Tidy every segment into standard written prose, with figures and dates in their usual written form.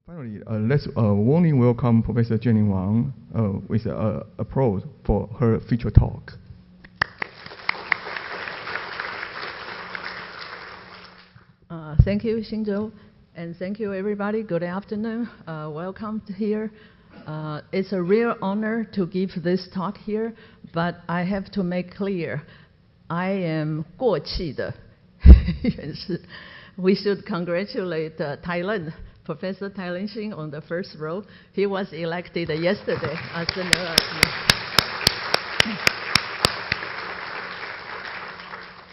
Finally, let's warmly welcome Professor Jianing Wang with applause for her feature talk. Thank you, Xingzhou, and thank you, everybody. Good afternoon. Welcome here. It's a real honor to give this talk here, but I have to make clear, I am 过气的院士. We should congratulate Thailand, Professor Thailand Xing on the first row. He was elected yesterday as the new.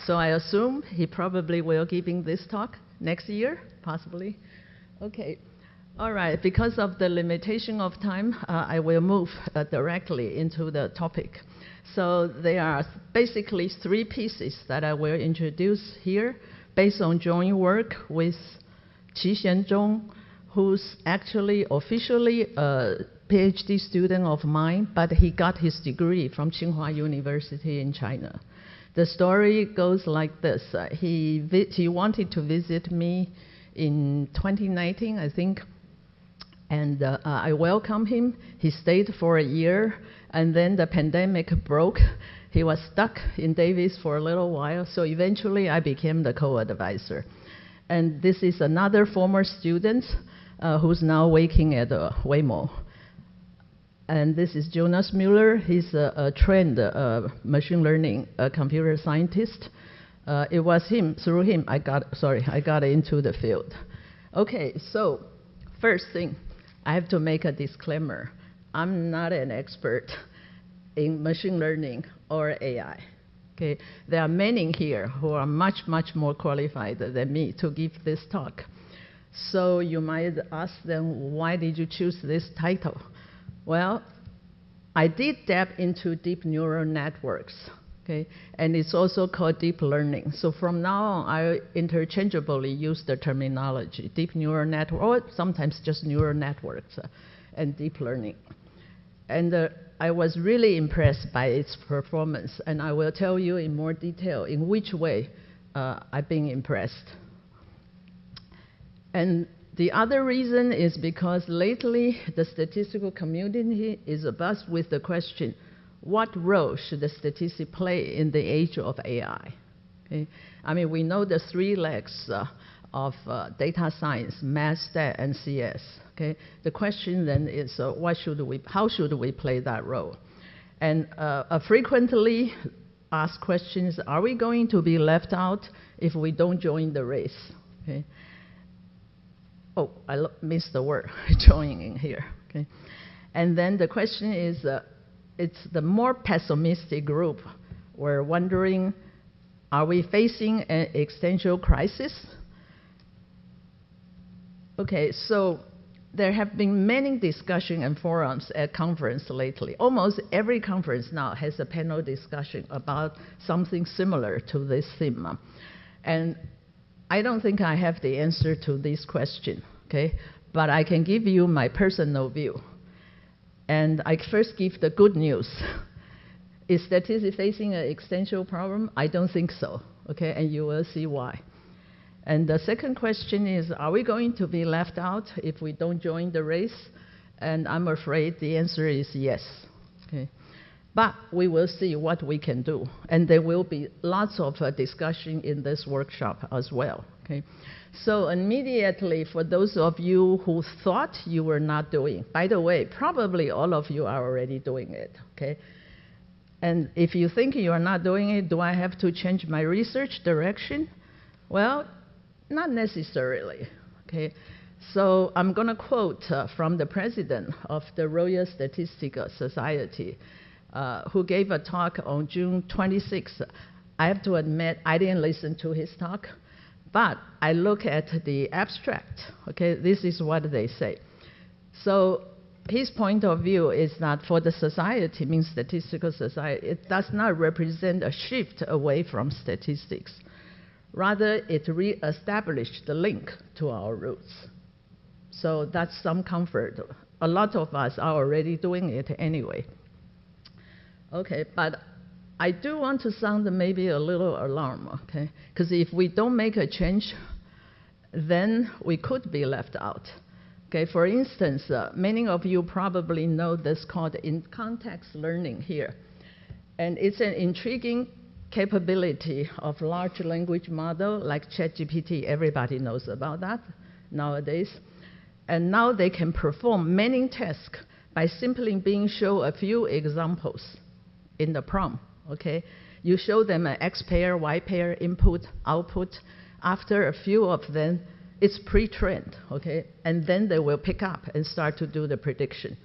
So I assume he probably will giving this talk next year, possibly. Okay. All right. Because of the limitation of time, I will move directly into the topic. So there are basically three pieces that I will introduce here based on joint work with Qi Xianzhong, who's actually officially a PhD student of mine, but he got his degree from Tsinghua University in China. The story goes like this. He wanted to visit me in 2019, I think, and I welcomed him. He stayed for a year, and then the pandemic broke. He was stuck in Davis for a little while, so eventually I became the co-advisor. And this is another former student who's now working at Waymo. And this is Jonas Müller. He's a trained machine learning computer scientist. It was through him I got into the field. Okay, so first thing, I have to make a disclaimer. I'm not an expert in machine learning or AI. Okay, there are many here who are much, much more qualified than me to give this talk. So you might ask them, why did you choose this title? Well, I did dab into deep neural networks, okay? And it's also called deep learning. So from now on, I interchangeably use the terminology, deep neural network, or sometimes just neural networks and deep learning. And I was really impressed by its performance, and I will tell you in more detail in which way I've been impressed. And the other reason is because lately the statistical community is abuzz with the question, what role should the statistics play in the age of AI? Okay? I mean, we know the three legs of data science, math, stat, and CS. Okay? The question then is, how should we play that role? And a frequently asked question is, are we going to be left out if we don't join the race? Okay? Oh, I missed the word, joining here. Okay? And then the question is, it's the more pessimistic group. We're wondering, are we facing an existential crisis? Okay, so there have been many discussions and forums at conference lately. Almost every conference now has a panel discussion about something similar to this theme. And I don't think I have the answer to this question, okay? But I can give you my personal view. And I first give the good news. Is statistics facing an existential problem? I don't think so, okay? And you will see why. And the second question is, are we going to be left out if we don't join the race? And I'm afraid the answer is yes, okay? But we will see what we can do. And there will be lots of discussion in this workshop as well, okay? So immediately, for those of you who thought you were not doing, by the way, probably all of you are already doing it, okay? And if you think you are not doing it, do I have to change my research direction? Well, not necessarily, okay? So I'm gonna quote from the president of the Royal Statistical Society, who gave a talk on June 26th. I have to admit, I didn't listen to his talk, but I look at the abstract, okay? This is what they say. So his point of view is that for the society, means statistical society, it does not represent a shift away from statistics. Rather, it re-established the link to our roots. So that's some comfort. A lot of us are already doing it anyway. Okay, but I do want to sound maybe a little alarm, okay? Because if we don't make a change, then we could be left out. Okay, for instance, many of you probably know this called in-context learning here. And it's an intriguing capability of large language model like ChatGPT. Everybody knows about that nowadays. And now they can perform many tasks by simply being shown a few examples in the prompt, okay? You show them an X pair, Y pair, input, output. After a few of them, it's pre-trained, okay? And then they will pick up and start to do the prediction.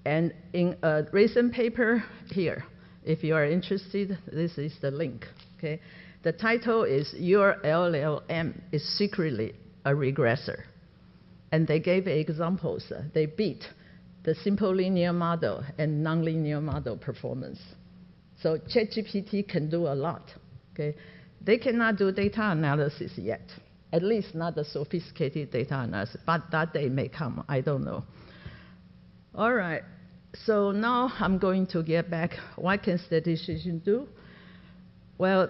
And in a recent paper here, if you are interested, this is the link, okay? The title is Your LLM is Secretly a Regressor. And they gave examples. They beat the simple linear model and nonlinear model performance. So ChatGPT can do a lot, okay? They cannot do data analysis yet, at least not the sophisticated data analysis, but that day may come, I don't know. All right, so now I'm going to get back. What can statisticians do? Well,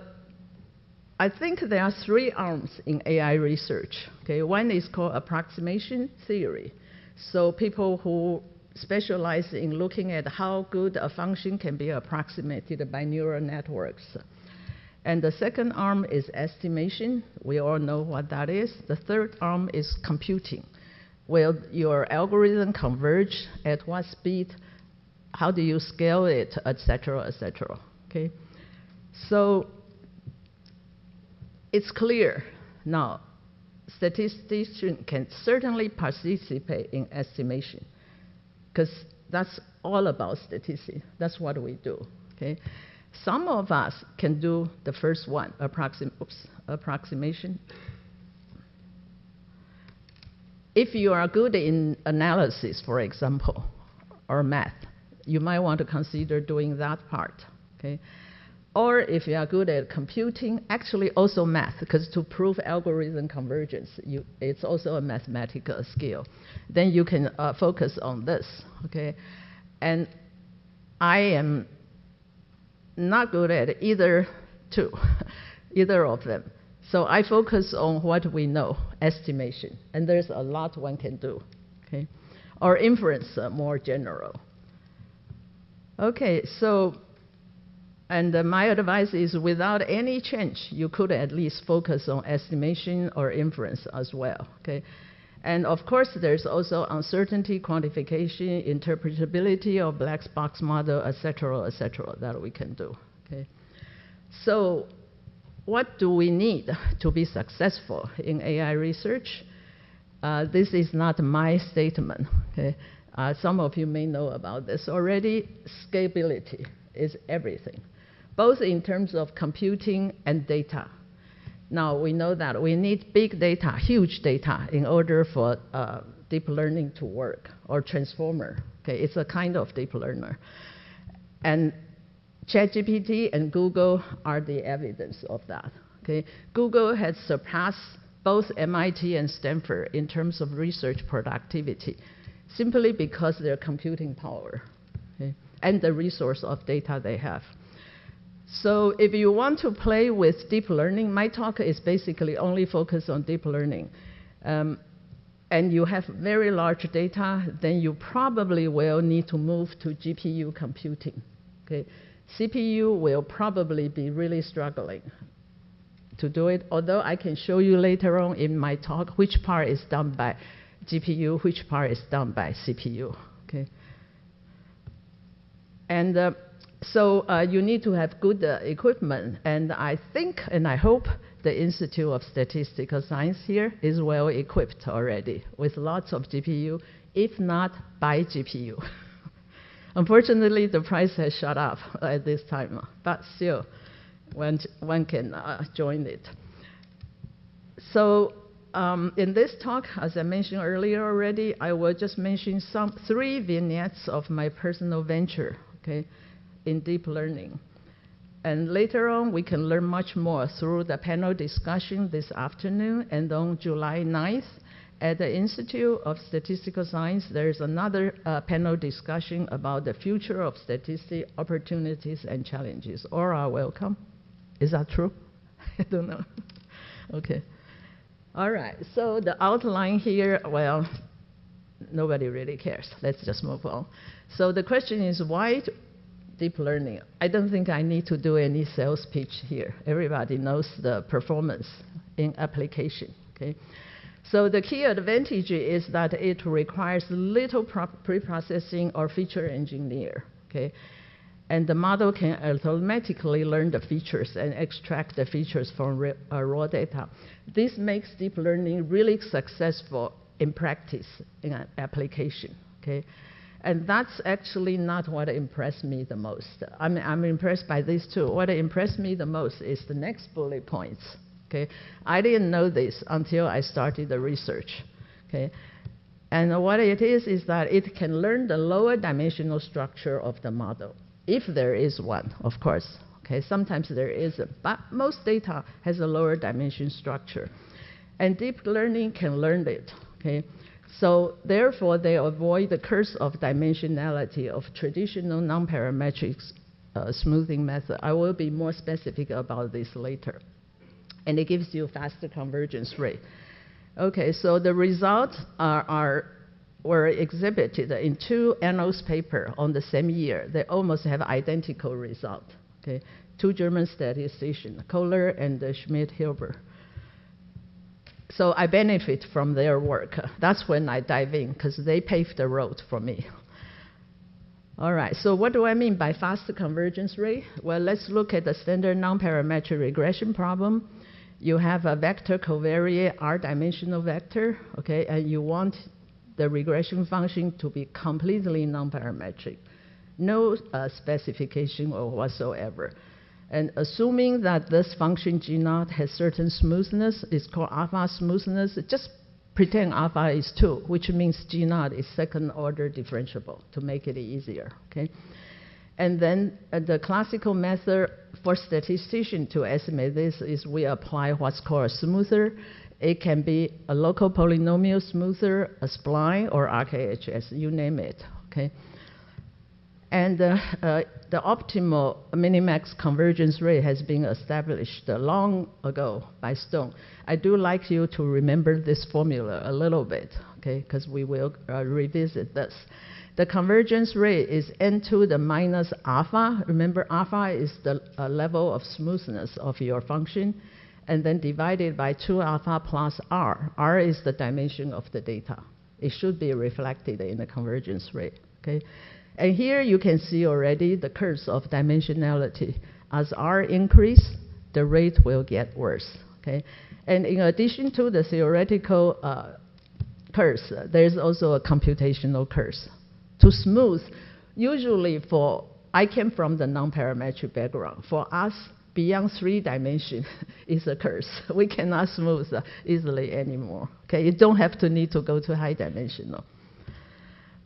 I think there are three arms in AI research. Okay, one is called approximation theory. So people who specialize in looking at how good a function can be approximated by neural networks. And the second arm is estimation. We all know what that is. The third arm is computing. Will your algorithm converge at what speed? How do you scale it, et cetera, okay? So it's clear now, statisticians can certainly participate in estimation because that's all about statistics. That's what we do, okay? Some of us can do the first one, approximation. If you are good in analysis, for example, or math, you might want to consider doing that part, okay? Or if you are good at computing, actually also math, because to prove algorithm convergence, it's also a mathematical skill. Then you can focus on this, okay? And I am not good at either two, either of them. So I focus on what we know, estimation, and there's a lot one can do, okay? Or inference, more general. Okay, so, and my advice is without any change, you could at least focus on estimation or inference as well, okay? And of course, there's also uncertainty, quantification, interpretability of black box model, et cetera, that we can do, okay? So what do we need to be successful in AI research? This is not my statement, okay? Some of you may know about this already. Scalability is everything, both in terms of computing and data. Now, we know that we need big data, huge data, in order for deep learning to work, or transformer. Okay, it's a kind of deep learner. And ChatGPT and Google are the evidence of that. Okay, Google has surpassed both MIT and Stanford in terms of research productivity, simply because their computing power, okay, and the resource of data they have. So if you want to play with deep learning, my talk is basically only focused on deep learning. And you have very large data, then you probably will need to move to GPU computing, okay? CPU will probably be really struggling to do it, although I can show you later on in my talk which part is done by GPU, which part is done by CPU, okay? And so you need to have good equipment, and I think and I hope the Institute of Statistical Science here is well equipped already with lots of GPU, if not by GPU. Unfortunately, the price has shot up at this time, but still, one can join it. So in this talk, as I mentioned earlier already, I will just mention three vignettes of my personal venture, okay, in deep learning. And later on, we can learn much more through the panel discussion this afternoon, and on July 9th, at the Institute of Statistical Science, there's another panel discussion about the future of statistics, opportunities, and challenges. All are welcome. Is that true? I don't know. Okay. All right, so the outline here, well, nobody really cares. Let's just move on. So the question is, why deep learning? I don't think I need to do any sales pitch here. Everybody knows the performance in application, okay? So the key advantage is that it requires little pre-processing or feature engineer, okay? And the model can automatically learn the features and extract the features from raw data. This makes deep learning really successful in practice, in an application, okay? And that's actually not what impressed me the most. I'm impressed by these two. What impressed me the most is the next bullet points, okay? I didn't know this until I started the research, okay? And what it is that it can learn the lower dimensional structure of the model, if there is one, of course. Okay, sometimes there isn't, but most data has a lower dimension structure. And deep learning can learn it, okay? So therefore, they avoid the curse of dimensionality of traditional non-parametric smoothing method. I will be more specific about this later. And it gives you faster convergence rate. Okay, so the results were exhibited in two annals papers on the same year. They almost have identical result. Okay, two German statisticians, Kohler and Schmidt-Hilber. So I benefit from their work. That's when I dive in, because they paved the road for me. All right, so what do I mean by faster convergence rate? Well, let's look at the standard non-parametric regression problem. You have a vector covariate R-dimensional vector, okay, and you want the regression function to be completely non-parametric, no specification or whatsoever. And assuming that this function G0 has certain smoothness, it's called alpha smoothness, just pretend alpha is 2, which means G0 is second order differentiable to make it easier, okay? And then the classical method for statistician to estimate this is we apply what's called a smoother. It can be a local polynomial smoother, a spline, or RKHS, you name it, okay? And the optimal minimax convergence rate has been established long ago by Stone. I do like you to remember this formula a little bit, okay, because we will revisit this. The convergence rate is n to the minus alpha. Remember, alpha is the level of smoothness of your function, and then divided by 2 alpha plus r. R is the dimension of the data. It should be reflected in the convergence rate, okay? And here you can see already the curves of dimensionality. As R increase, the rate will get worse, okay? And in addition to the theoretical curves, there's also a computational curve. To smooth, usually I came from the non-parametric background. For us, beyond 3 dimensions is a curse. We cannot smooth easily anymore, okay? You don't have to need to go to high dimensional.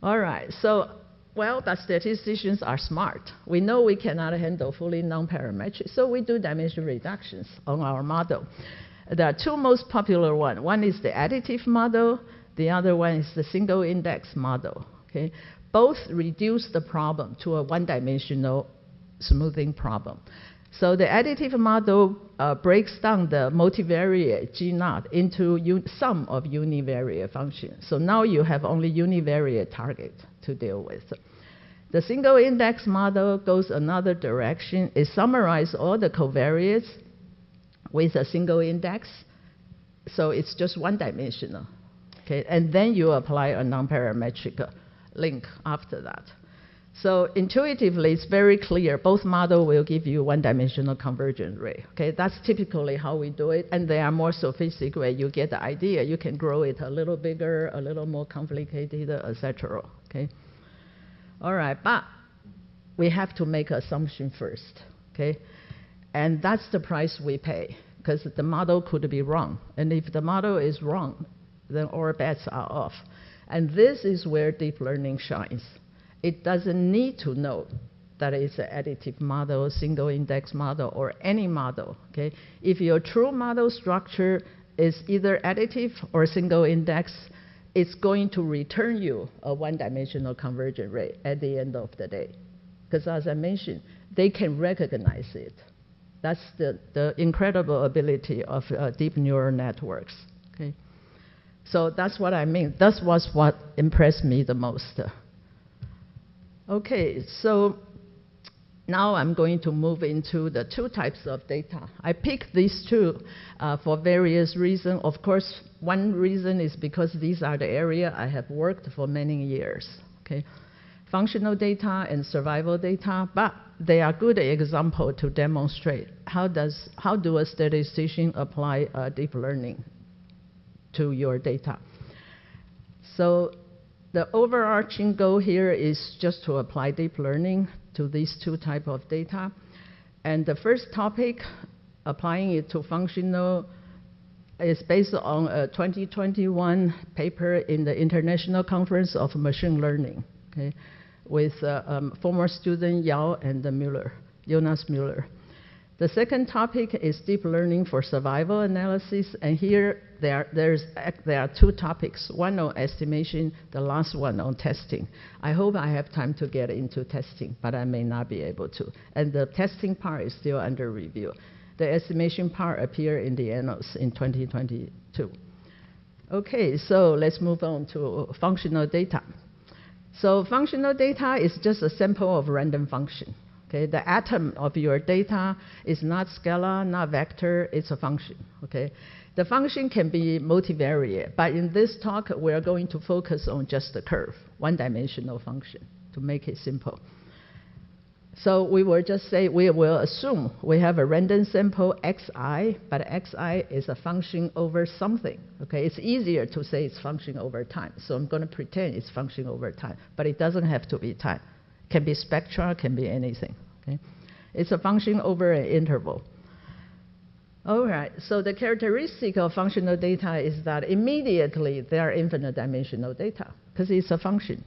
All right, so, well, but statisticians are smart. We know we cannot handle fully non-parametric, so we do dimension reductions on our model. There are 2 most popular ones. One is the additive model. The other one is the single index model, okay? Both reduce the problem to a 1-dimensional smoothing problem. So the additive model breaks down the multivariate G0 into sum of univariate functions. So now you have only univariate target to deal with. The single index model goes another direction. It summarizes all the covariates with a single index. So it's just 1-dimensional, okay? And then you apply a non-parametric link after that. So intuitively, it's very clear. Both models will give you 1-dimensional convergence rate, okay? That's typically how we do it, and they are more sophisticated. You get the idea. You can grow it a little bigger, a little more complicated, etc., okay? All right, but we have to make an assumption first, okay? And that's the price we pay, because the model could be wrong. And if the model is wrong, then all bets are off. And this is where deep learning shines. It doesn't need to know that it's an additive model, single index model, or any model, okay? If your true model structure is either additive or single index, it's going to return you a 1-dimensional convergence rate at the end of the day. Because as I mentioned, they can recognize it. That's the incredible ability of deep neural networks, okay? So that's what I mean. That was what impressed me the most. Okay, so now I'm going to move into the two types of data. I picked these two for various reasons. Of course, one reason is because these are the area I have worked for many years. Okay, functional data and survival data, but they are good example to demonstrate how do a statistician apply deep learning to your data. So the overarching goal here is just to apply deep learning to these two types of data. And the first topic, applying it to functional, is based on a 2021 paper in the International Conference of Machine Learning, okay, with former student Yao and Jonas Müller. The second topic is deep learning for survival analysis, and here there are two topics, one on estimation, the last one on testing. I hope I have time to get into testing, but I may not be able to. And the testing part is still under review. The estimation part appeared in the annals in 2022. Okay, so let's move on to functional data. So functional data is just a sample of random function. Okay, the atom of your data is not scalar, not vector, it's a function. Okay, the function can be multivariate, but in this talk, we're going to focus on just the curve, one-dimensional function, to make it simple. So we will just say, we will assume we have a random sample xi, but xi is a function over something. Okay, it's easier to say it's function over time, so I'm going to pretend it's function over time, but it doesn't have to be time. Can be spectral, can be anything. Okay? It's a function over an interval. All right, so the characteristic of functional data is that immediately they are infinite dimensional data, because it's a function.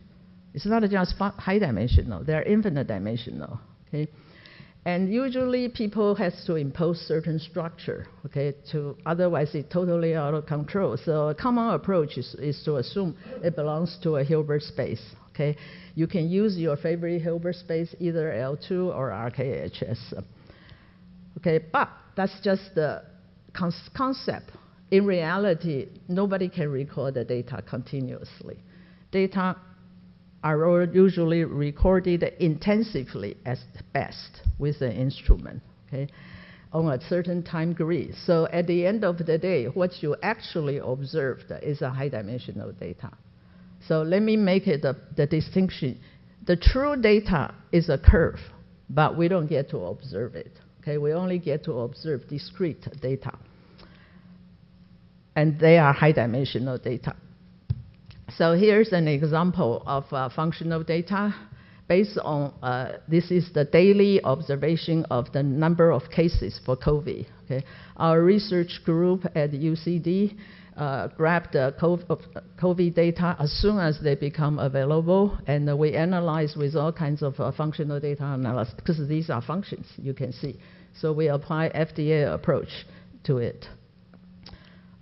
It's not just high dimensional, they're infinite dimensional. Okay? And usually people have to impose certain structure, okay, otherwise it's totally out of control. So a common approach is to assume it belongs to a Hilbert space. Okay, you can use your favorite Hilbert space, either L2 or RKHS. Okay, but that's just the concept. In reality, nobody can record the data continuously. Data are usually recorded intensively at best with an instrument, okay, on a certain time grid. So at the end of the day, what you actually observed is a high-dimensional data. So let me make it the distinction. The true data is a curve, but we don't get to observe it. Okay, we only get to observe discrete data. And they are high-dimensional data. So here's an example of functional data based on, this is the daily observation of the number of cases for COVID. Okay? Our research group at UCD grabbed the COVID data as soon as they become available, and we analyze with all kinds of functional data analysis, because these are functions, you can see. So we apply FDA approach to it.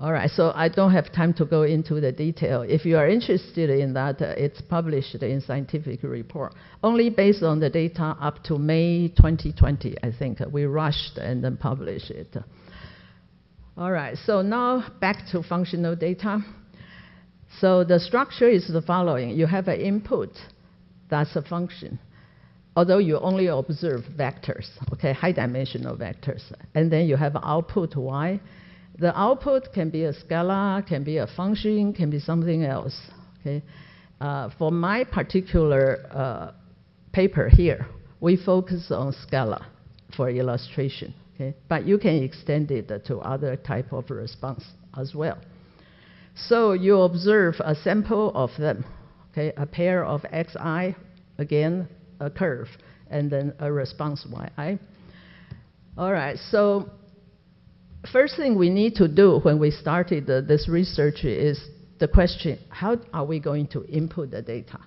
All right, so I don't have time to go into the detail. If you are interested in that, it's published in Scientific Report. Only based on the data up to May 2020, I think. We rushed and then published it. All right, so now back to functional data. So the structure is the following. You have an input, that's a function, although you only observe vectors, okay, high-dimensional vectors. And then you have output y. The output can be a scalar, can be a function, can be something else. Okay? For my particular paper here, we focus on scalar for illustration. Okay? But you can extend it to other type of response as well. So you observe a sample of them, okay? A pair of xi, again, a curve, and then a response yi. All right, so first thing we need to do when we started this research is the question, how are we going to input the data?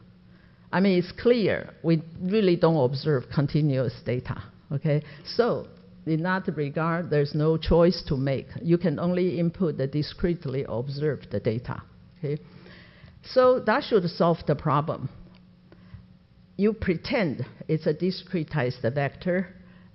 I mean, it's clear we really don't observe continuous data, okay? So in that regard, there's no choice to make. You can only input the discretely observed data, okay? So that should solve the problem. You pretend it's a discretized vector,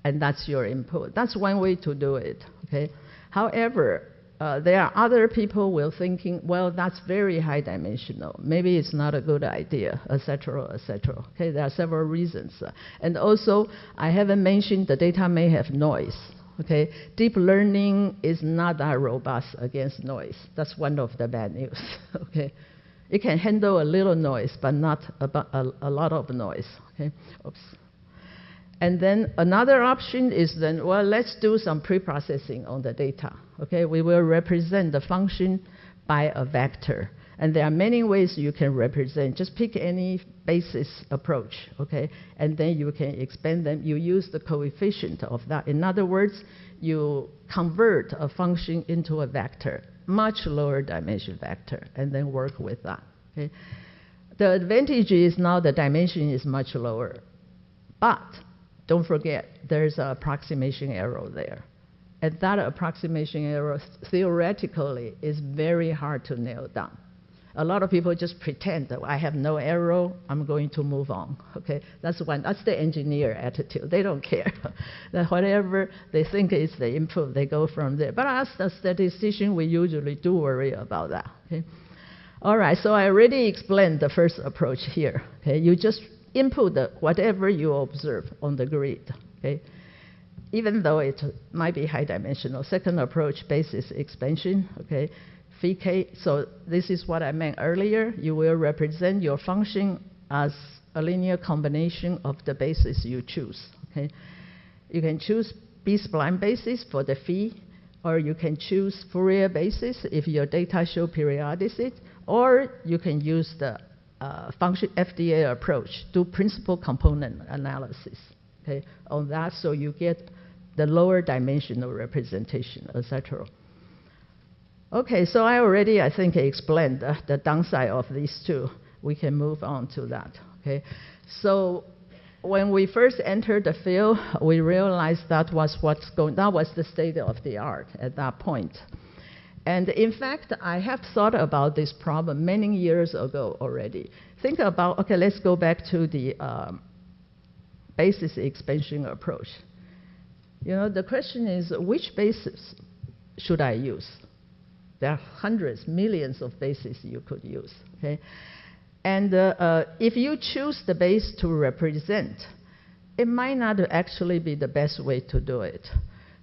and that's your input. That's one way to do it, okay? However, there are other people will thinking, well, that's very high dimensional. Maybe it's not a good idea, etc., etc. Okay, there are several reasons. And also, I haven't mentioned the data may have noise. Okay, deep learning is not that robust against noise. That's one of the bad news. Okay, it can handle a little noise, but not a lot of noise. Okay, oops. And then another option is then, well, let's do some pre-processing on the data. Okay, we will represent the function by a vector. And there are many ways you can represent. Just pick any basis approach, okay? And then you can expand them. You use the coefficient of that. In other words, you convert a function into a vector, much lower dimension vector, and then work with that, okay? The advantage is now the dimension is much lower. But don't forget, there's an approximation error there. And that approximation error, theoretically, is very hard to nail down. A lot of people just pretend that I have no error, I'm going to move on. Okay, that's the engineer attitude. They don't care. That whatever they think is the input, they go from there. But as a statistician, we usually do worry about that. Okay? All right, so I already explained the first approach here. Okay, you just input whatever you observe on the grid. Okay, even though it might be high dimensional. Second approach, basis expansion. Okay. Phi. So this is what I meant earlier. You will represent your function as a linear combination of the basis you choose. Okay? You can choose B-spline basis for the phi, or you can choose Fourier basis if your data show periodicity, or you can use the function FDA approach, do principal component analysis, okay, on that, so you get the lower dimensional representation, etc. Okay, so I already, I think, explained the downside of these two. We can move on to that, okay? So when we first entered the field, we realized that was the state of the art at that point. And in fact, I have thought about this problem many years ago already. Think about, okay, let's go back to the basis expansion approach. You know, the question is, which basis should I use? There are hundreds, millions of bases you could use, okay? And if you choose the base to represent, it might not actually be the best way to do it.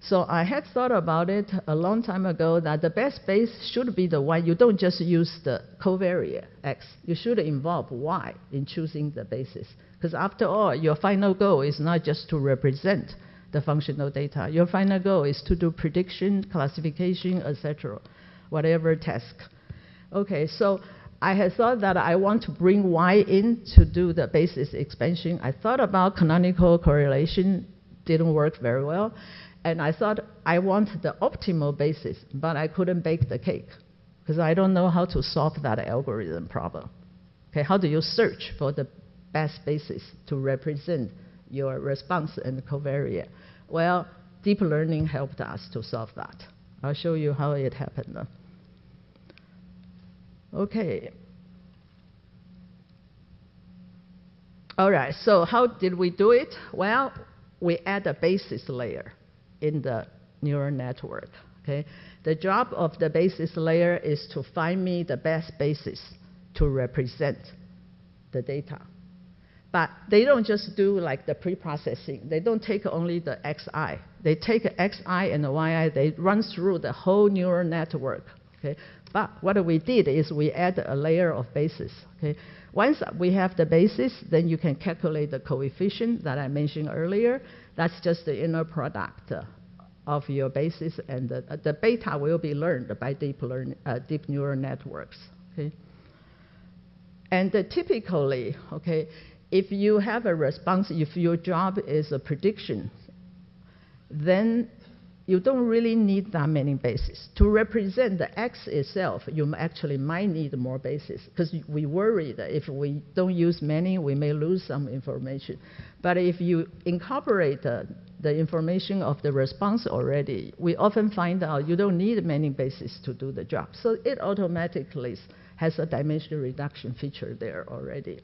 So I had thought about it a long time ago that the best base should be the one, you don't just use the covariate X, you should involve Y in choosing the basis. Because after all, your final goal is not just to represent the functional data. Your final goal is to do prediction, classification, etc., whatever task. Okay, so I had thought that I want to bring Y in to do the basis expansion. I thought about canonical correlation, didn't work very well. And I thought I want the optimal basis, but I couldn't bake the cake because I don't know how to solve that algorithm problem. Okay, how do you search for the best basis to represent your response and covariate? Well, deep learning helped us to solve that. I'll show you how it happened. Okay. All right, so how did we do it? Well, we add a basis layer in the neural network, okay? The job of the basis layer is to find me the best basis to represent the data. But they don't just do like the pre-processing. They don't take only the xi. They take xi and the yi, they run through the whole neural network, okay? But what we did is we add a layer of basis, okay? Once we have the basis, then you can calculate the coefficient that I mentioned earlier. That's just the inner product of your basis, and the beta will be learned by deep neural networks, okay? And typically, okay, if you have a response, if your job is a prediction, then you don't really need that many bases. To represent the X itself, you actually might need more bases, because we worry that if we don't use many, we may lose some information. But if you incorporate the information of the response already, we often find out you don't need many bases to do the job. So it automatically has a dimension reduction feature there already.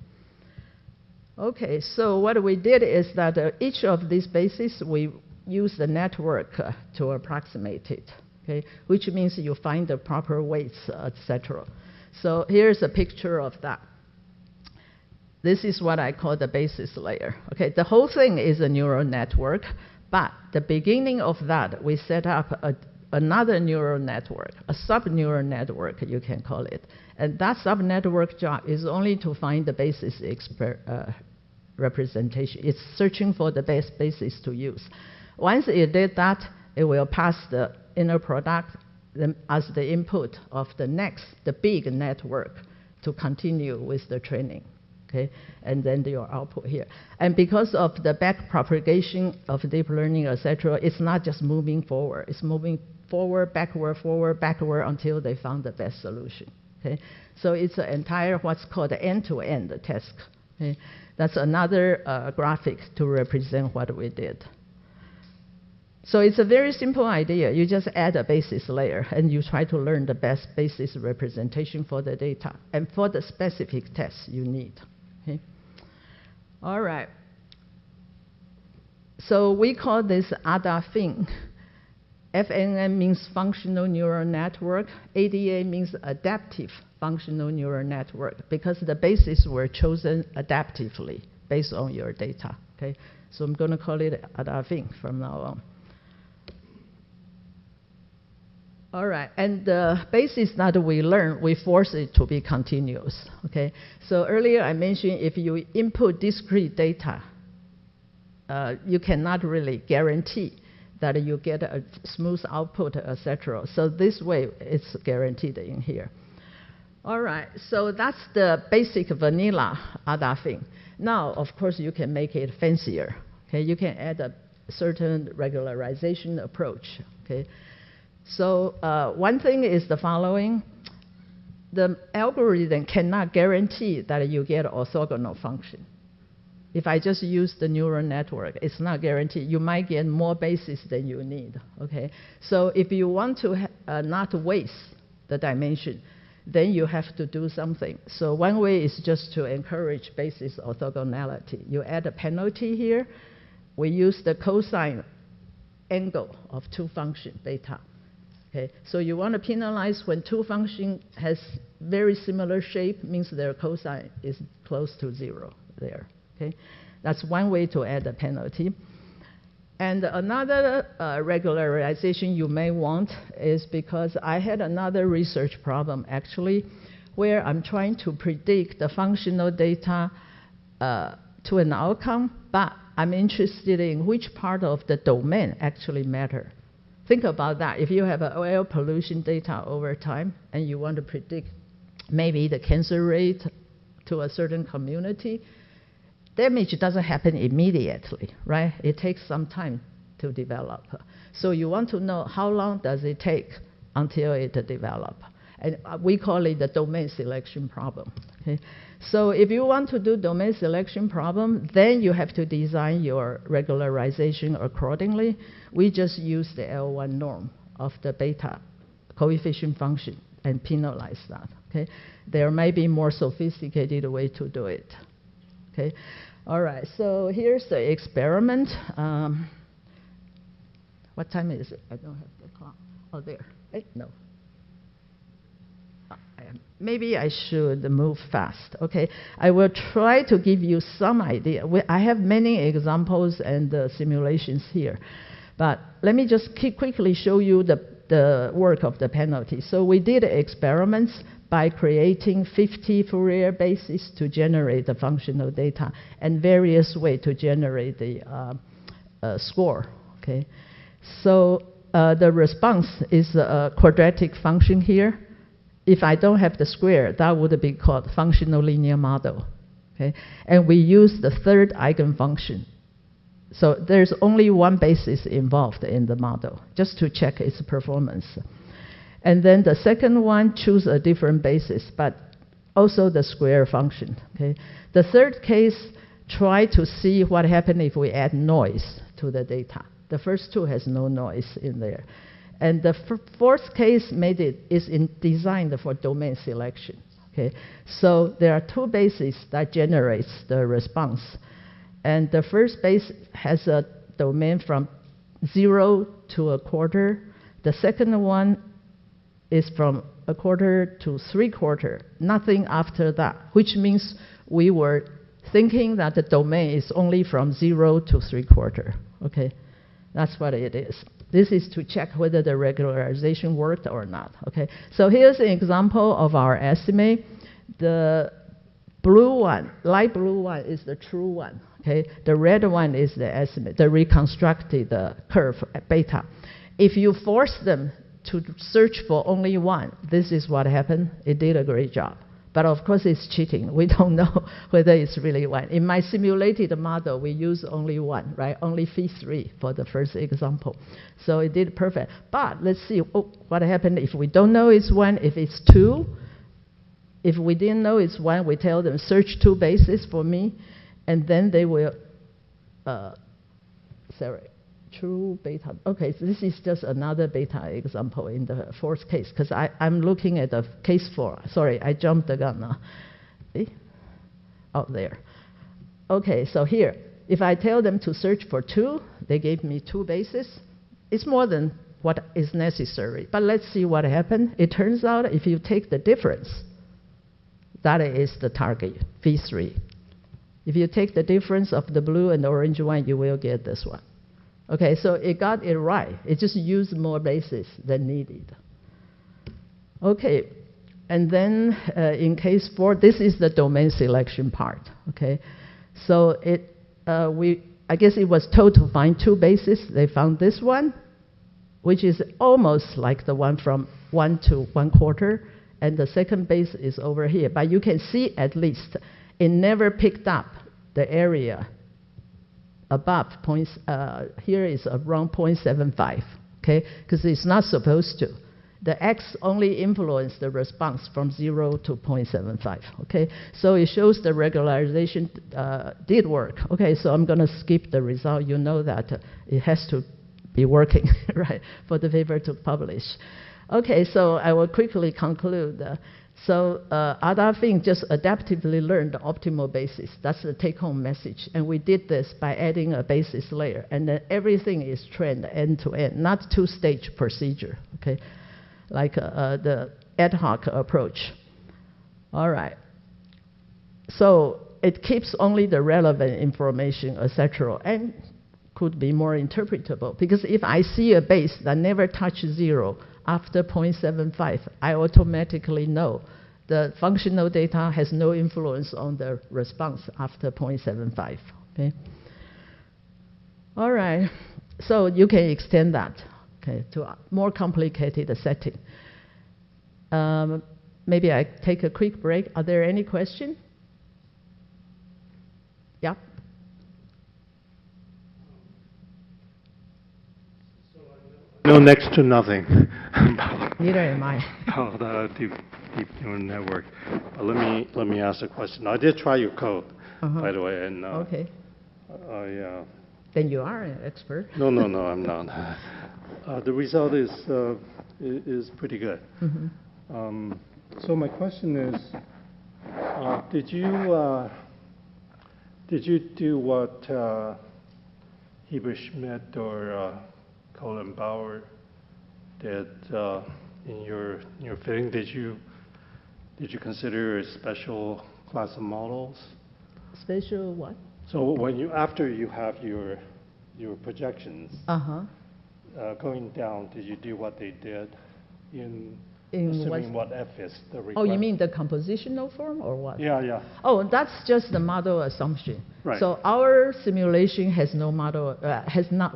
Okay, so what we did is that each of these bases, we use the network to approximate it. okay? Which means you find the proper weights, etc. So here's a picture of that. This is what I call the basis layer. Okay, the whole thing is a neural network, but the beginning of that, we set up another neural network, a sub-neural network, you can call it. And that sub-network job is only to find the basis representation. It's searching for the best basis to use. Once it did that, it will pass the inner product as the input of the big network to continue with the training. Okay, and then your output here. And because of the back propagation of deep learning, etc., it's not just moving forward. It's moving forward, backward, until they found the best solution. Okay, so it's an entire what's called the end-to-end task. Okay, that's another graphic to represent what we did. So it's a very simple idea. You just add a basis layer, and you try to learn the best basis representation for the data and for the specific tests you need. Okay. All right. So we call this AdaFNN. FNN means functional neural network. ADA means adaptive functional neural network, because the bases were chosen adaptively based on your data. Okay. So I'm going to call it AdaFNN from now on. All right, and the basis that we learn, we force it to be continuous, okay? So earlier I mentioned if you input discrete data, you cannot really guarantee that you get a smooth output, etc. So this way, it's guaranteed in here. All right, so that's the basic vanilla AdaFNN. Now, of course, you can make it fancier, okay? You can add a certain regularization approach, okay? So one thing is the following. The algorithm cannot guarantee that you get orthogonal function. If I just use the neural network, it's not guaranteed. You might get more bases than you need, okay? So if you want to not waste the dimension, then you have to do something. So one way is just to encourage basis orthogonality. You add a penalty here. We use the cosine angle of two function data. Okay, so you want to penalize when two functions has very similar shape, means their cosine is close to 0 there. Okay, that's one way to add a penalty. And another regularization you may want is because I had another research problem actually, where I'm trying to predict the functional data to an outcome, but I'm interested in which part of the domain actually matter. Think about that. If you have oil pollution data over time and you want to predict maybe the cancer rate to a certain community, damage doesn't happen immediately, right? It takes some time to develop. So you want to know how long does it take until it develops. And we call it the domain selection problem. Okay? So if you want to do domain selection problem, then you have to design your regularization accordingly. We just use the L1 norm of the beta coefficient function and penalize that. Okay? There may be more sophisticated way to do it. Okay? All right, so here's the experiment. What time is it? I don't have the clock. Oh, there. No. Maybe I should move fast. Okay, I will try to give you some idea. I have many examples and simulations here, but let me just quickly show you the work of the penalty. So we did experiments by creating 50 Fourier bases to generate the functional data and various ways to generate the score. Okay, so the response is a quadratic function here. If I don't have the square, that would be called functional linear model. Okay? And we use the third eigenfunction. So there's only one basis involved in the model, just to check its performance. And then the second one, choose a different basis, but also the square function. Okay? The third case, try to see what happens if we add noise to the data. The first two has no noise in there. And the fourth case is designed for domain selection. Okay? So there are two bases that generates the response. And the first base has a domain from 0 to a quarter The second one is from 1/4 to 3/4, nothing after that, which means we were thinking that the domain is only from 0 to 3/4. Okay, that's what it is. This is to check whether the regularization worked or not. Okay, so here's an example of our estimate. The blue one, light blue one, is the true one. Okay, the red one is the estimate, the reconstructed curve beta. If you force them to search for only one, this is what happened. It did a great job. But of course, it's cheating. We don't know whether it's really one. In my simulated model, we use only one, right? Only phi3 for the first example. So it did perfect. But let's see what happened if we don't know it's one, if it's two. If we didn't know it's one, we tell them search 2 bases for me, and then they will, true beta. Okay, so this is just another beta example in the fourth case, because I'm looking at the case 4. Sorry, I jumped the gun now. Out there. Okay, so here, if I tell them to search for 2, they gave me 2 bases. It's more than what is necessary. But let's see what happened. It turns out if you take the difference, that is the target, phi3. If you take the difference of the blue and the orange one, you will get this one. Okay, so it got it right. It just used more bases than needed. Okay, and then in case 4, this is the domain selection part. Okay, so I guess it was told to find 2 bases. They found this one, which is almost like the one from 1 to 1/4, and the second base is over here. But you can see at least it never picked up the area above points. Here is around 0.75, okay? Because it's not supposed to. The X only influenced the response from 0 to 0.75, okay? So it shows the regularization did work. Okay, so I'm gonna skip the result. You know that it has to be working, right, for the paper to publish. Okay, so I will quickly conclude. So AdaFNN just adaptively learned the optimal basis. That's the take-home message. And we did this by adding a basis layer. And then everything is trained end-to-end, not 2-stage procedure, okay? Like the ad hoc approach. All right. So it keeps only the relevant information, etc., and could be more interpretable. Because if I see a base that never touches 0, after 0.75, I automatically know the functional data has no influence on the response after 0.75, okay? All right, so you can extend that, okay, to a more complicated setting. Maybe I take a quick break. Are there any questions? Yeah? No, next to nothing. Neither am I. About the deep neural network. Let me ask a question. I did try your code, by the way, and okay. Then you are an expert. No, I'm not. The result is pretty good. So my question is, did you do what Heber Schmidt or Colin Bauer did in your fitting? Did you consider a special class of models? Special what? So when after you have your projections going down, did you do what they did in assuming what F is the request? Oh, you mean the compositional form or what? Yeah. Oh, that's just the model assumption. Right. So our simulation has no model,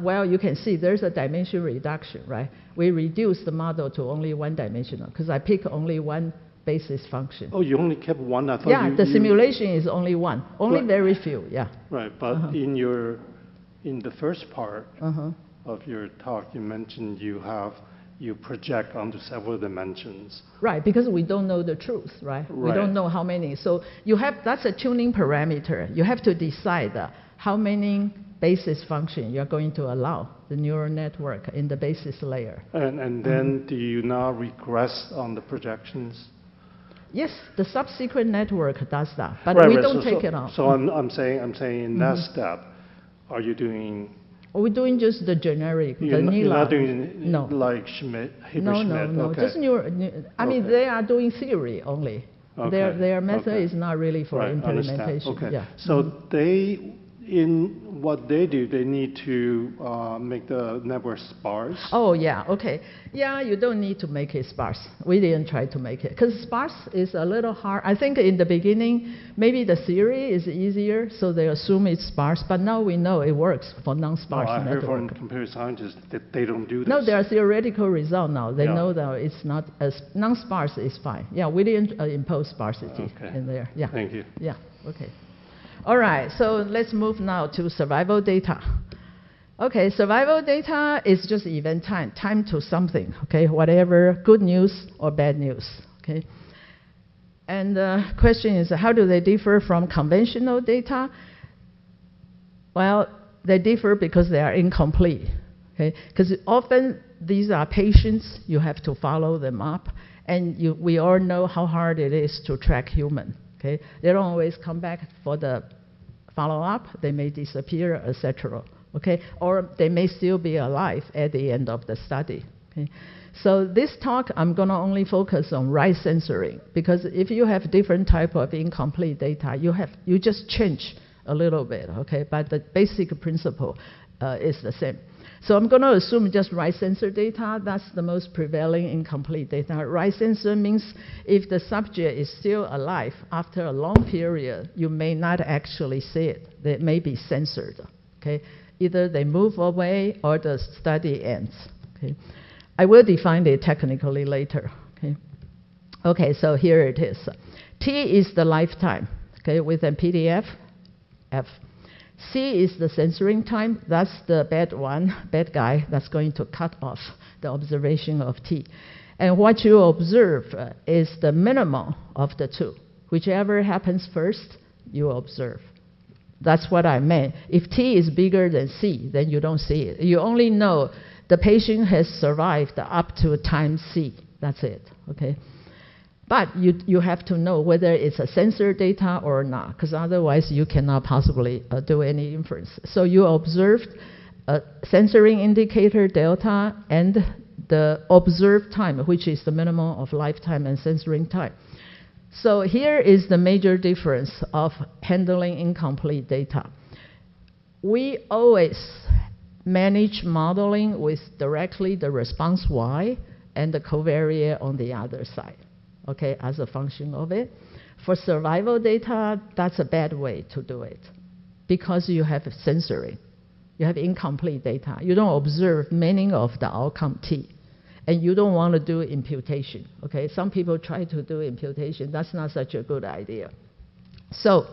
well, you can see there's a dimension reduction, right? We reduce the model to only 1-dimensional because I pick only one basis function. Oh, you only kept one? I thought the simulation is only one, only very few, yeah. Right, but in the first part of your talk, you mentioned you project onto several dimensions. Right, because we don't know the truth, right? We don't know how many. So that's a tuning parameter. You have to decide how many basis function you're going to allow the neural network in the basis layer. And then do you now regress on the projections? Yes, the subsequent network does that, but we don't take it off. So I'm saying in that step, are you doing We're doing just the generic, you're vanilla. You're not doing no. like Schmidt, No. Okay. Just I mean, they are doing theory only. Okay. Their method is not really for right, implementation. Okay. Yeah. So in what they do, they need to make the network sparse. Oh, yeah, okay. Yeah, you don't need to make it sparse. We didn't try to make it, because sparse is a little hard. I think in the beginning, maybe the theory is easier, so they assume it's sparse, but now we know it works for non-sparse network. I heard from computer scientists that they don't do this. No, there are theoretical results now. They know that it's not as non-sparse is fine. Yeah, we didn't impose sparsity in there. Yeah. Thank you. Yeah, okay. All right, so let's move now to survival data. Okay, survival data is just event time to something, okay, whatever, good news or bad news, okay? And the question is, how do they differ from conventional data? Well, they differ because they are incomplete, okay? Because often these are patients, you have to follow them up, and we all know how hard it is to track human. Okay? They don't always come back for the follow-up. They may disappear, etc. Okay? Or they may still be alive at the end of the study. Okay? So this talk, I'm going to only focus on right censoring, because if you have different type of incomplete data, you just change a little bit. Okay? But the basic principle is the same. So I'm going to assume just right censor data. That's the most prevailing incomplete data. Right censor means if the subject is still alive after a long period, you may not actually see it. They may be censored. Okay? Either they move away or the study ends. Okay? I will define it technically later. Okay? Okay, so here it is. T is the lifetime. Okay, with a PDF, F. C is the censoring time. That's the bad guy that's going to cut off the observation of T. And what you observe is the minimum of the two. Whichever happens first, you observe. That's what I meant. If T is bigger than C, then you don't see it. You only know the patient has survived up to time C. That's it, okay? But you have to know whether it's a censor data or not, because otherwise you cannot possibly do any inference. So you observed a censoring indicator delta and the observed time, which is the minimum of lifetime and censoring time. So here is the major difference of handling incomplete data. We always manage modeling with directly the response Y and the covariate on the other side. Okay, as a function of it. For survival data, that's a bad way to do it, because you have censoring. You have incomplete data. You don't observe meaning of the outcome T, and you don't want to do imputation. Okay, some people try to do imputation. That's not such a good idea. So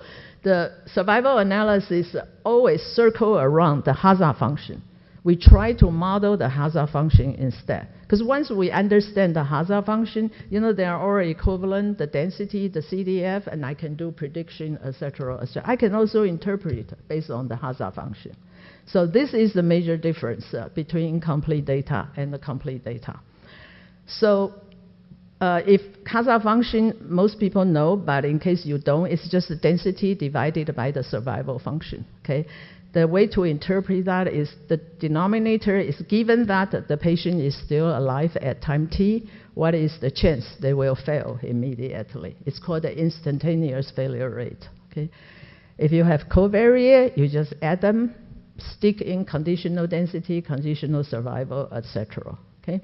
the survival analysis always circle around the hazard function. We try to model the hazard function instead. Because once we understand the hazard function, you know, they are all equivalent, the density, the CDF, and I can do prediction, etc., etc. I can also interpret based on the hazard function. So this is the major difference between incomplete data and the complete data. So if hazard function, most people know, but in case you don't, it's just the density divided by the survival function, okay? The way to interpret that is the denominator is given that the patient is still alive at time T, what is the chance they will fail immediately? It's called the instantaneous failure rate, okay? If you have covariate, you just add them, stick in conditional density, conditional survival, etc., okay?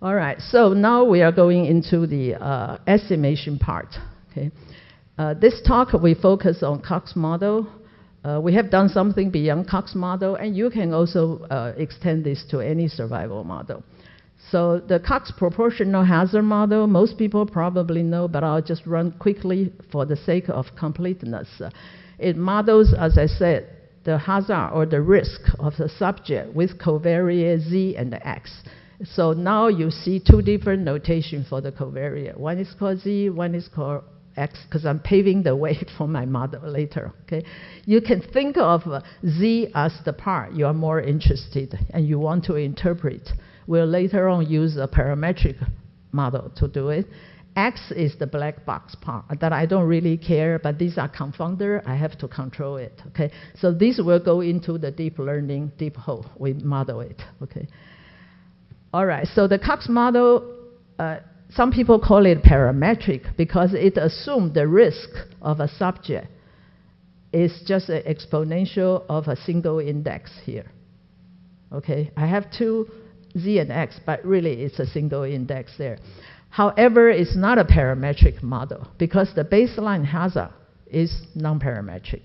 All right, so now we are going into the estimation part, okay? This talk, we focus on Cox model. We have done something beyond Cox model, and you can also extend this to any survival model. So the Cox proportional hazard model, most people probably know, but I'll just run quickly for the sake of completeness. It models, as I said, the hazard or the risk of the subject with covariate Z and X. So now you see two different notations for the covariate. One is called Z, one is called X, because I'm paving the way for my model later, okay? You can think of Z as the part you are more interested and you want to interpret. We'll later on use a parametric model to do it. X is the black box part that I don't really care, but these are confounder. I have to control it, okay? So this will go into the deep learning deep hole. We model it, okay? All right, so the Cox model, some people call it parametric because it assumes the risk of a subject is just an exponential of a single index here, okay? I have two Z and X, but really it's a single index there. However, it's not a parametric model because the baseline hazard is non-parametric.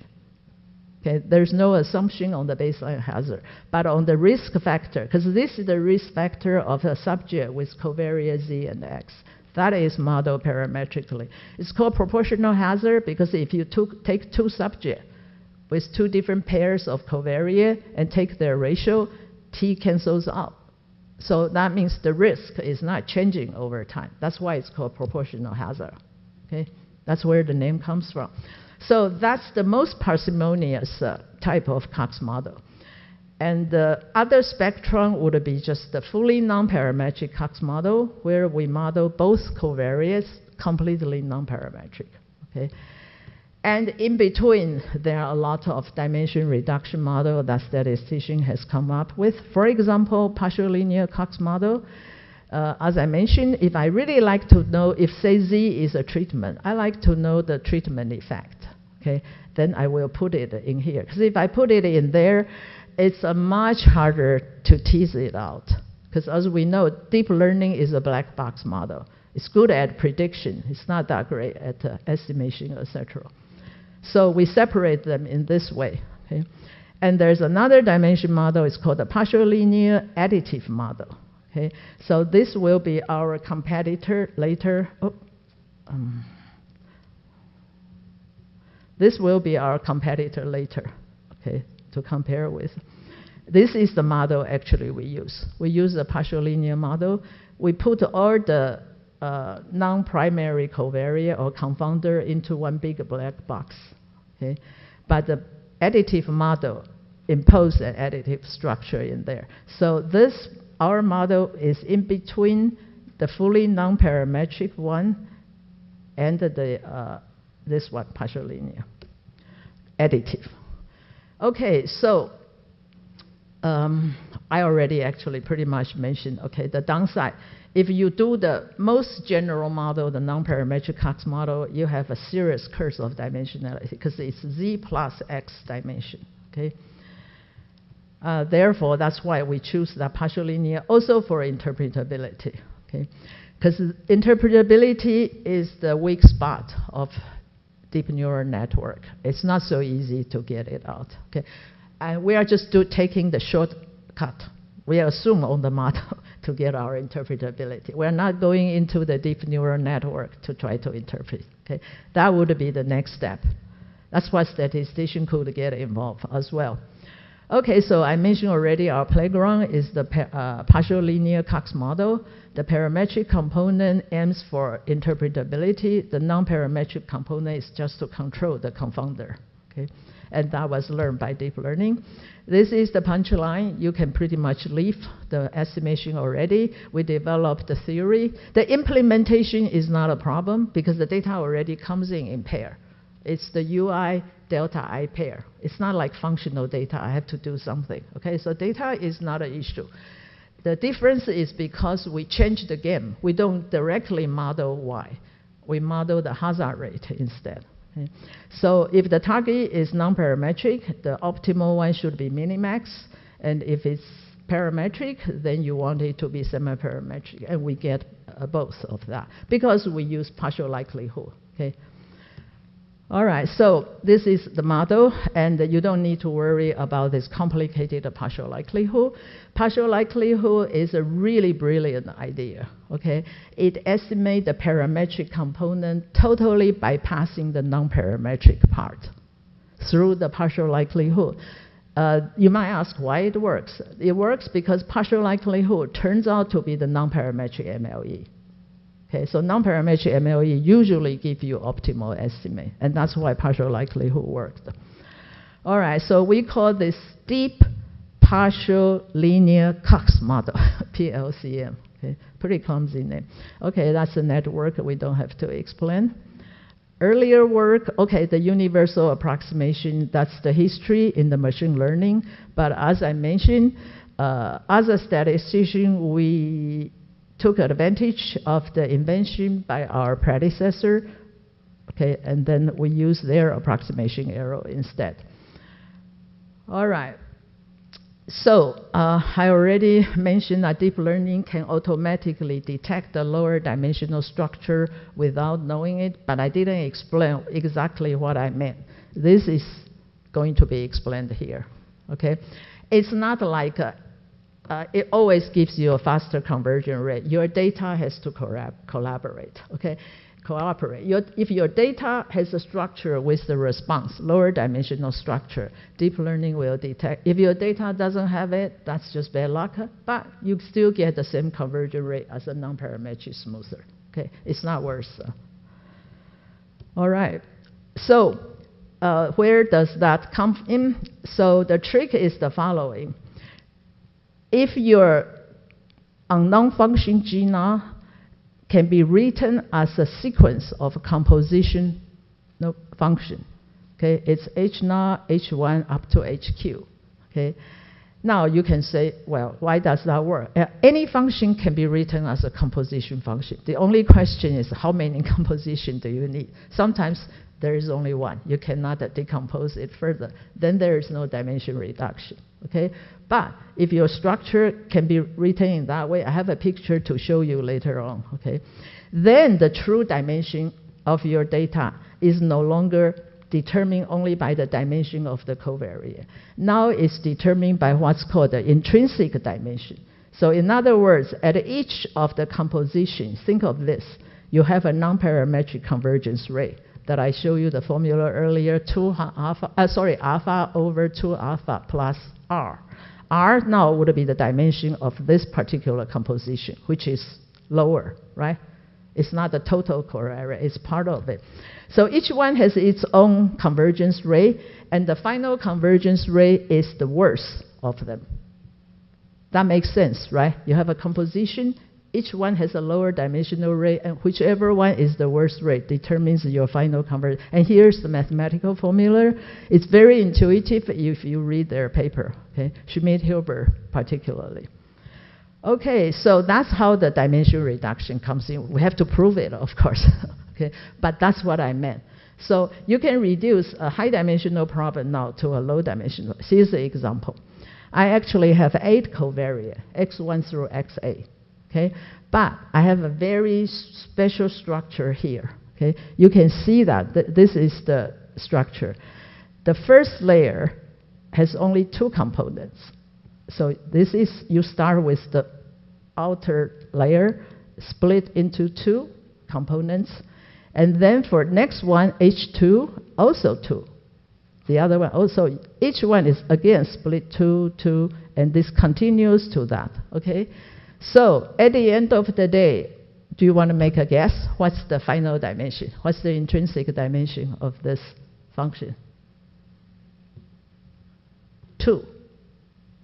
Okay, there's no assumption on the baseline hazard, but on the risk factor, because this is the risk factor of a subject with covariance Z and X. That is modeled parametrically. It's called proportional hazard because if you take two subjects with two different pairs of covariance and take their ratio, T cancels out. So that means the risk is not changing over time. That's why it's called proportional hazard. Okay? That's where the name comes from. So that's the most parsimonious type of Cox model. And the other spectrum would be just the fully non-parametric Cox model, where we model both covariates completely non-parametric. Okay? And in between, there are a lot of dimension reduction model that statistician has come up with. For example, partial linear Cox model. As I mentioned, if I really like to know if, say, Z is a treatment, I like to know the treatment effect. Okay? Then I will put it in here. Because if I put it in there, it's much harder to tease it out. Because as we know, deep learning is a black box model. It's good at prediction. It's not that great at estimation, etc. So we separate them in this way. Okay? And there's another dimension model. It's called the partial linear additive model. Okay? So this will be our competitor later. This will be our competitor later, okay, to compare with. This is the model actually we use. We use a partial linear model. We put all the non-primary covariate or confounder into one big black box. Okay? But the additive model imposes an additive structure in there. So this, our model is in between the fully non-parametric one and the, this one, partial linear, additive. Okay, so I already actually pretty much mentioned, okay, the downside. If you do the most general model, the non-parametric Cox model, you have a serious curse of dimensionality because it's Z plus X dimension, okay? Therefore, that's why we choose the partial linear also for interpretability, okay? Because interpretability is the weak spot of deep neural network. It's not so easy to get it out, okay? And we are just taking the shortcut. We assume on the model to get our interpretability. We're not going into the deep neural network to try to interpret, okay? That would be the next step. That's why statistician could get involved as well. Okay, so I mentioned already our playground is the partial linear Cox model. The parametric component aims for interpretability. The non-parametric component is just to control the confounder, okay? And that was learned by deep learning. This is the punchline. You can pretty much leave the estimation already. We developed the theory. The implementation is not a problem because the data already comes in pair. It's the UI delta I pair. It's not like functional data. I have to do something, okay? So data is not an issue. The difference is because we change the game. We don't directly model Y. We model the hazard rate instead. Okay? So if the target is non-parametric, the optimal one should be minimax. And if it's parametric, then you want it to be semi-parametric. And we get both of that because we use partial likelihood, okay? All right, so this is the model, and you don't need to worry about this complicated partial likelihood. Partial likelihood is a really brilliant idea, okay? It estimates the parametric component totally bypassing the non-parametric part through the partial likelihood. You might ask why it works. It works because partial likelihood turns out to be the non-parametric MLE. Okay, so non-parametric MLE usually give you optimal estimate, and that's why partial likelihood worked. All right, so we call this deep partial linear Cox model, PLCM. Okay, pretty clumsy name. Okay, that's the network. We don't have to explain. Earlier work, okay, the universal approximation, that's the history in the machine learning. But as I mentioned, as a statistician, we took advantage of the invention by our predecessor, okay, and then we use their approximation error instead. All right. So I already mentioned that deep learning can automatically detect the lower dimensional structure without knowing it, but I didn't explain exactly what I meant. This is going to be explained here, okay? It's not like it always gives you a faster conversion rate. Your data has to collaborate, okay? Cooperate. If your data has a structure with the response, lower dimensional structure, deep learning will detect. If your data doesn't have it, that's just bad luck, but you still get the same conversion rate as a non-parametric smoother. Okay, it's not worse. All right, so where does that come in? So the trick is the following. If your unknown function G0 can be written as a sequence of composition function. Okay, it's H0, H1 up to HQ. Okay, now you can say, well, why does that work? Any function can be written as a composition function. The only question is how many composition do you need? Sometimes there is only one. You cannot decompose it further. Then there is no dimension reduction. Okay, but if your structure can be written in that way, I have a picture to show you later on. Okay, then the true dimension of your data is no longer determined only by the dimension of the covariate. Now it's determined by what's called the intrinsic dimension. So in other words, at each of the compositions, think of this: you have a non-parametric convergence rate that I showed you the formula earlier, alpha over 2 alpha plus R. R now would be the dimension of this particular composition, which is lower, right? It's not the total covariate, it's part of it. So each one has its own convergence rate, and the final convergence rate is the worst of them. That makes sense, right? You have a composition, each one has a lower dimensional rate, and whichever one is the worst rate determines your final convergence. And here's the mathematical formula. It's very intuitive if you read their paper, okay? Schmidt-Hilbert particularly. Okay, so that's how the dimension reduction comes in. We have to prove it, of course, okay? But that's what I meant. So you can reduce a high dimensional problem now to a low dimensional. Here's the example. I actually have 8 covariates, x1 through xa. Okay, but I have a very special structure here. Okay, you can see that this is the structure. The first layer has only 2 components. So this is, you start with the outer layer, split into 2 components, and then for next one, H2, also 2. The other one also, each one is again split 2, 2, and this continues to that. Okay. So at the end of the day, do you want to make a guess? What's the final dimension? What's the intrinsic dimension of this function? 2,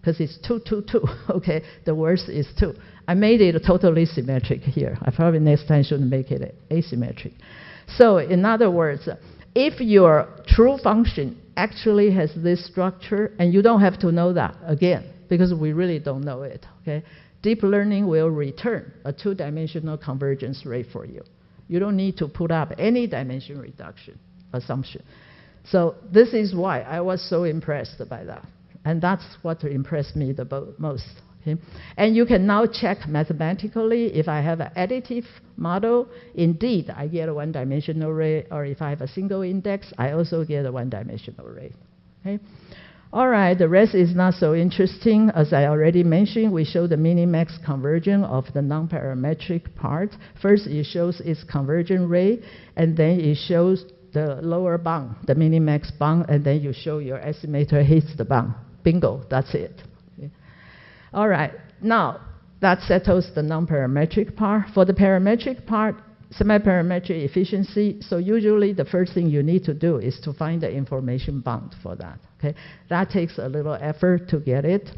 because it's 2, 2, 2. Okay, the worst is 2. I made it totally symmetric here. I probably next time shouldn't make it asymmetric. So in other words, if your true function actually has this structure, and you don't have to know that, again, because we really don't know it, okay? Deep learning will return a 2-dimensional convergence rate for you. You don't need to put up any dimension reduction assumption. So this is why I was so impressed by that. And that's what impressed me the most. Okay? And you can now check mathematically if I have an additive model, indeed I get a 1-dimensional rate, or if I have a single index, I also get a 1-dimensional rate. Okay? All right, the rest is not so interesting. As I already mentioned, we show the minimax conversion of the non-parametric part. First, it shows its conversion rate, and then it shows the lower bound, the minimax bound, and then you show your estimator hits the bound. Bingo, that's it. Okay. All right, now that settles the non-parametric part. For the parametric part, semi-parametric efficiency, so usually the first thing you need to do is to find the information bound for that. Okay? That takes a little effort to get it.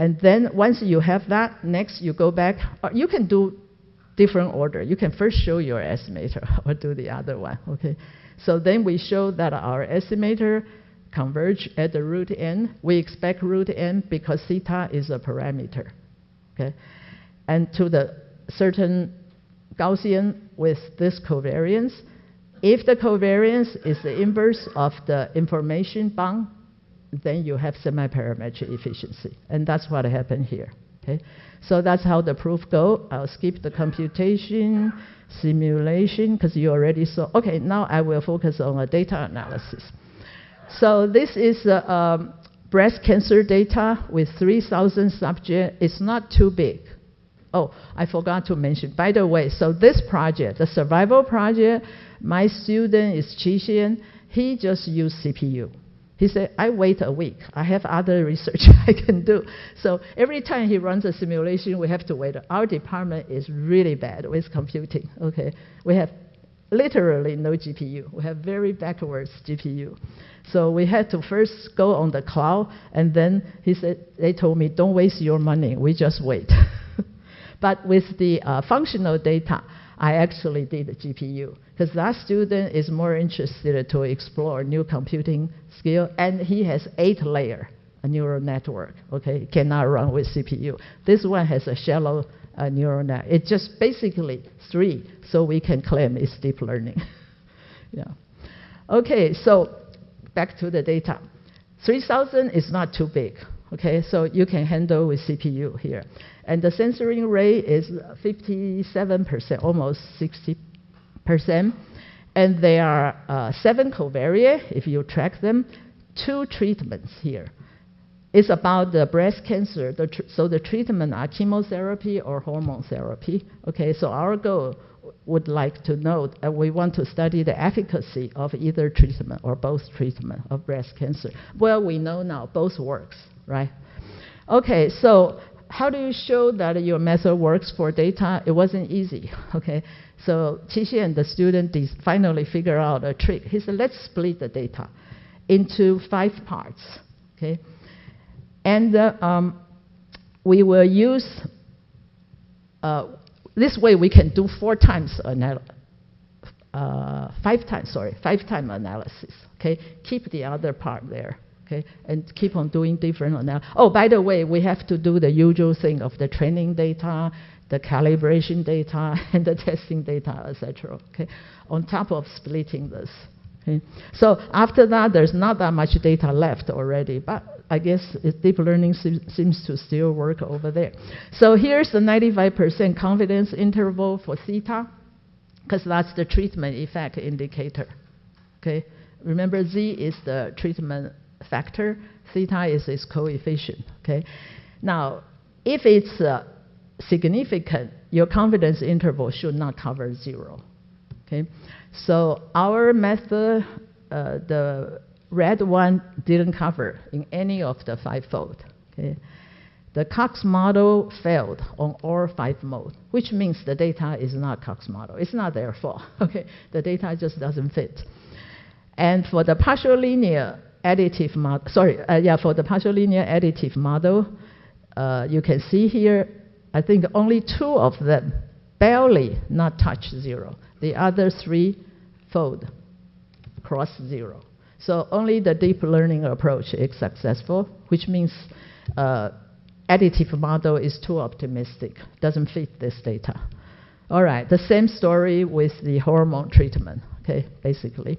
And then once you have that, next you go back. You can do different order. You can first show your estimator or do the other one, okay? So then we show that our estimator converge at the root n. We expect root n because theta is a parameter, okay? And to the certain Gaussian with this covariance, if the covariance is the inverse of the information bound, then you have semi-parametric efficiency. And that's what happened here, okay? So that's how the proof go. I'll skip the computation, simulation, because you already saw. Okay, now I will focus on a data analysis. So this is breast cancer data with 3,000 subjects. It's not too big. Oh, I forgot to mention, by the way, so this project, the survival project, my student is Qi-Xian. He just used CPU. He said, I wait a week. I have other research I can do. So every time he runs a simulation, we have to wait. Our department is really bad with computing, okay? We have literally no GPU. We have very backwards GPU. So we had to first go on the cloud, and then he said, they told me, don't waste your money. We just wait. But with the functional data, I actually did the GPU, because that student is more interested to explore new computing skill, and he has 8-layer neural network, okay? Cannot run with CPU. This one has a shallow neural net. It's just basically 3, so we can claim it's deep learning. Yeah. Okay, so back to the data. 3,000 is not too big, okay? So you can handle with CPU here. And the censoring rate is 57%, almost 60%. And there are 7 covariates, if you track them, 2 treatments here. It's about the breast cancer. So the treatment are chemotherapy or hormone therapy. Okay, so our goal would like to know, we want to study the efficacy of either treatment or both treatment of breast cancer. Well, we know now both works, right? Okay, so how do you show that your method works for data? It wasn't easy, okay? So Qi-Xian, the student, finally figured out a trick. He said, let's split the data into 5 parts, okay? And we will use, this way we can do 5 times analysis, okay? Keep the other part there. Okay, and keep on doing different analysis. Oh, by the way, we have to do the usual thing of the training data, the calibration data, and the testing data, etc. Okay, on top of splitting this. Okay, so after that, there's not that much data left already, but I guess deep learning seems to still work over there. So here's the 95% confidence interval for theta, because that's the treatment effect indicator. Okay, remember Z is the treatment factor, theta is its coefficient, okay? Now, if it's significant, your confidence interval should not cover 0, okay? So our method, the red one didn't cover in any of the 5-fold, okay? The Cox model failed on all 5 modes, which means the data is not Cox model. It's not their fault, okay? The data just doesn't fit. And for the partial linear additive model, for the partial linear additive model, you can see here, I think only 2 of them barely not touch 0. The other 3-fold cross 0. So only the deep learning approach is successful, which means additive model is too optimistic, doesn't fit this data. All right, the same story with the hormone treatment, okay, basically.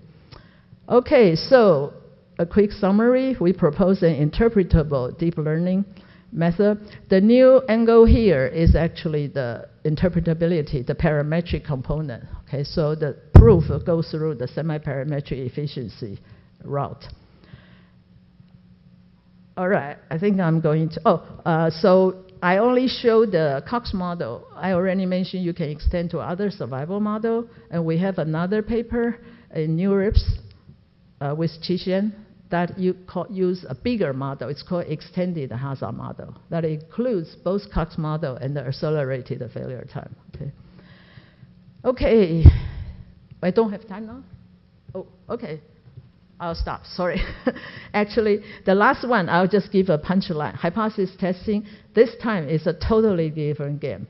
Okay, so a quick summary, we propose an interpretable deep learning method. The new angle here is actually the interpretability, the parametric component. Okay, so the proof goes through the semi-parametric efficiency route. All right, I think I'm going to, so I only showed the Cox model. I already mentioned you can extend to other survival model, and we have another paper in NeurIPS with Qi-Xian that use a bigger model. It's called extended hazard model that includes both Cox model and the accelerated failure time. Okay. Okay, I don't have time now. Oh, okay. I'll stop, sorry. Actually, the last one, I'll just give a punchline. Hypothesis testing, this time is a totally different game.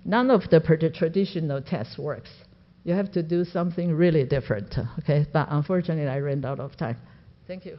None of the traditional tests works. You have to do something really different, okay? But unfortunately, I ran out of time. Thank you.